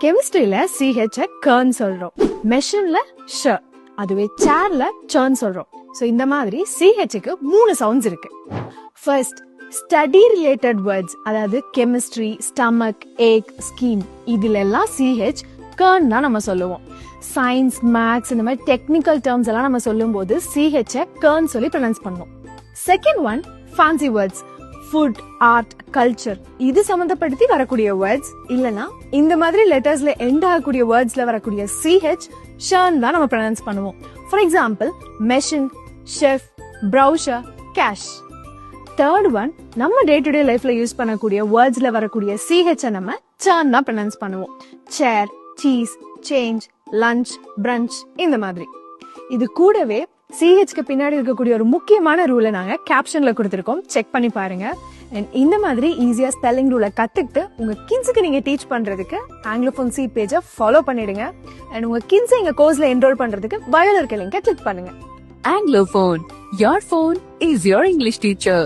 கெமிஸ்ட்ரியில CH கர்ன் சொல்றோம், மெஷின்ல ஷ, அதுவே சேர்ல சர்ன் சொல்றோம். சோ இந்த மாதிரி CHக்கு 3 சவுண்ட்ஸ் இருக்கு. ஃபர்ஸ்ட், ஸ்டடி ரிலேட்டட் வேர்ட்ஸ், அதாவது கெமிஸ்ட்ரி, ஸ்டமக், ஏக், ஸ்கீம், இதுல எல்லாம் CH கர்ன் தான் நம்ம சொல்லுவோம். சயின்ஸ், மேத்ஸ், இந்த மாதிரி டெக்னிக்கல் டேர்ம்ஸ் எல்லாம் நம்ம சொல்லும் போது CH கர்ன் சொல்லி ப்ரொனவுன்ஸ் பண்ணுவோம். Second one, fancy words, food, art, culture, இது சம்பந்தப்படுத்தி வரக்கூடிய வேர்ட்ஸ், இல்லனா இந்த மாதிரி லெட்டர்ஸ்ல எண்ட் ஆகக்கூடிய வேர்ட்ஸ்ல வரக்கூடிய CH ஷர்ன் தான் நம்ம ப்ரொனவுன்ஸ் பண்ணுவோம். For example, machine, chef, browser, cash. Third one, நம்ம டே டு டே லைஃப்ல யூஸ் பண்ணக்கூடிய வேர்ட்ஸ்ல வரக்கூடிய CH நம்ம சர்ன் தான் ப்ரொனவுன்ஸ் பண்ணுவோம். சேர், சீஸ், சேஞ்ச், லஞ்ச், பிரஞ்ச், இந்த மாதிரி. இது கூடவே CHக்கு பின்னாடி இருக்கக்கூடிய ஒரு முக்கியமான ரூலை நாங்க கேப்ஷன்ல கொடுத்திருக்கோம், செக் பண்ணி பாருங்க. இந்த மாதிரி ஈஸியா ஸ்பெல்லிங் ரூலை கத்துக்கிட்டு உங்க கிட்ஸுக்கு நீங்க டீச் பண்றதுக்கு ஆங்கிலோஃபோன் சி பேஜை ஃபாலோ பண்ணிடுங்க. அண்ட் உங்க கிட்ஸை எங்க கோர்ஸ்ல என்ரோல் பண்றதுக்கு பயோல இருக்க லிங்கை கிளிக் பண்ணுங்க. Anglophone, your phone is your English teacher.